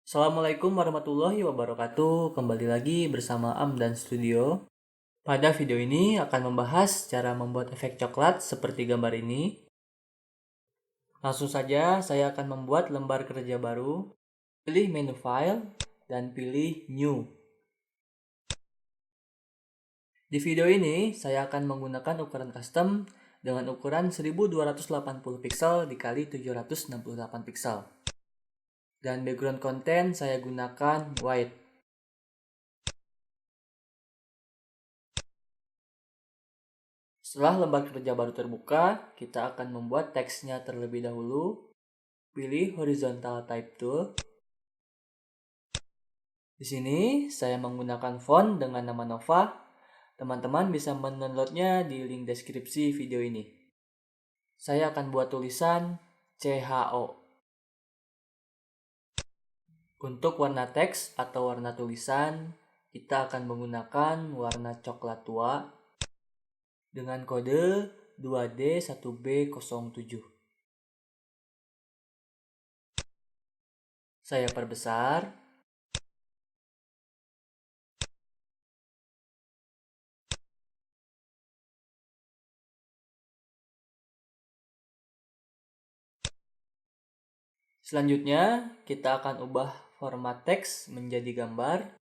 Assalamualaikum warahmatullahi wabarakatuh. Kembali lagi bersama Amdan Studio. Pada video ini akan membahas cara membuat efek coklat seperti gambar ini. Langsung saja saya akan membuat lembar kerja baru. Pilih menu file dan pilih new. Di video ini saya akan menggunakan ukuran custom dengan ukuran 1280 pixel dikali 768 pixel. Dan background content saya gunakan white. Setelah lembar kerja baru terbuka, kita akan membuat teksnya terlebih dahulu. Pilih horizontal type tool. Di sini saya menggunakan font dengan nama Nova. Teman-teman bisa mendownloadnya di link deskripsi video ini. Saya akan buat tulisan CHO. Untuk warna teks atau warna tulisan, kita akan menggunakan warna coklat tua dengan kode 2D1B07. Saya perbesar. Selanjutnya, kita akan ubah format teks menjadi gambar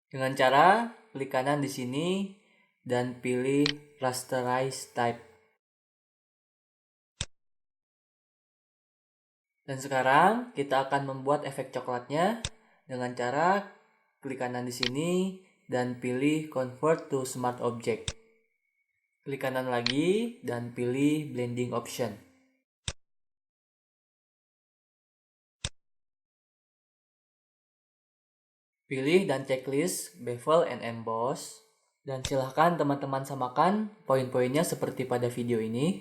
dengan cara klik kanan di sini dan pilih rasterize type. Dan sekarang kita akan membuat efek coklatnya dengan cara klik kanan di sini dan pilih convert to smart object. Klik kanan lagi dan pilih blending option. Pilih dan checklist bevel and emboss. Dan silahkan teman-teman samakan poin-poinnya seperti pada video ini.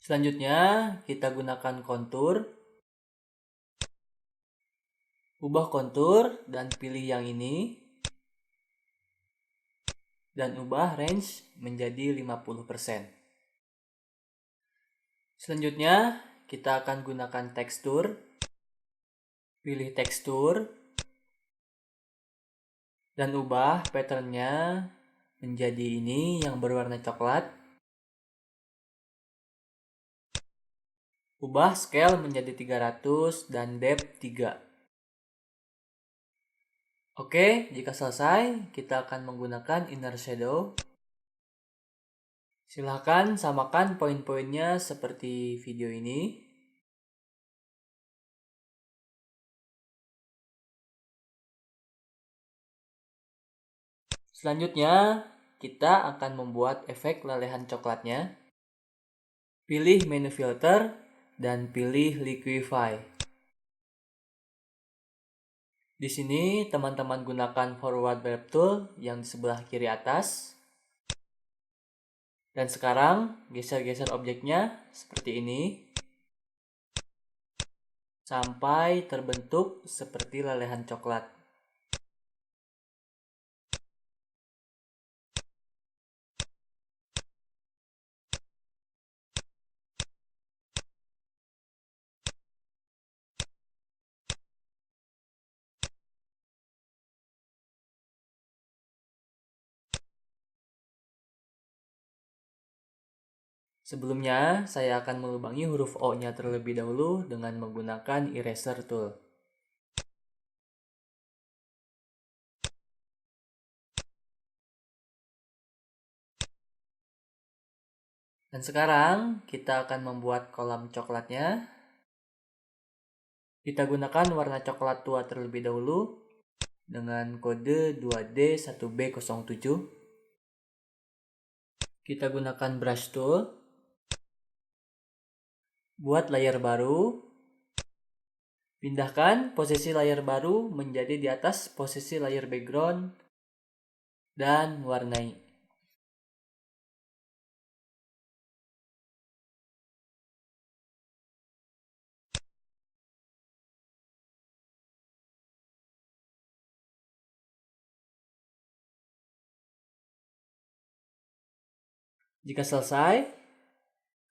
Selanjutnya kita gunakan kontur. Ubah kontur dan pilih yang ini. Dan ubah range menjadi 50%. Selanjutnya kita akan gunakan tekstur. Pilih tekstur. Dan ubah patternnya menjadi ini yang berwarna coklat. Ubah scale menjadi 300 dan depth 3. Oke, jika selesai, kita akan menggunakan inner shadow. Silahkan samakan poin-poinnya seperti video ini. Selanjutnya, kita akan membuat efek lelehan coklatnya. Pilih menu filter dan pilih liquify. Di sini teman-teman gunakan forward warp tool yang di sebelah kiri atas. Dan sekarang geser-geser objeknya seperti ini sampai terbentuk seperti lelehan coklat. Sebelumnya, saya akan melubangi huruf O-nya terlebih dahulu dengan menggunakan eraser tool. Dan sekarang, kita akan membuat kolam coklatnya. Kita gunakan warna coklat tua terlebih dahulu dengan kode 2D1B07. Kita gunakan brush tool. Buat layer baru. Pindahkan posisi layer baru menjadi di atas posisi layer background dan warnai. Jika selesai,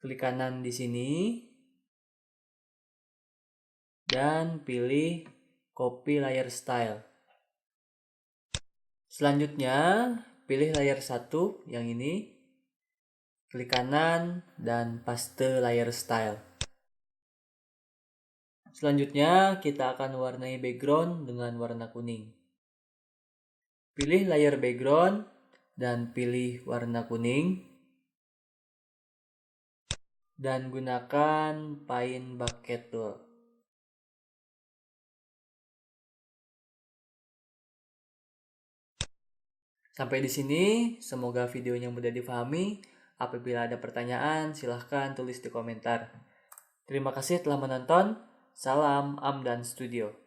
Klik kanan di sini dan pilih copy layer style. Selanjutnya, pilih layer 1 yang ini. Klik kanan dan paste layer style. Selanjutnya, kita akan warnai background dengan warna kuning. Pilih layer background dan pilih warna kuning. Dan gunakan Paint Bucket Tool. Sampai di sini, semoga videonya mudah difahami. Apabila ada pertanyaan, silahkan tulis di komentar. Terima kasih telah menonton. Salam Amdan Studio.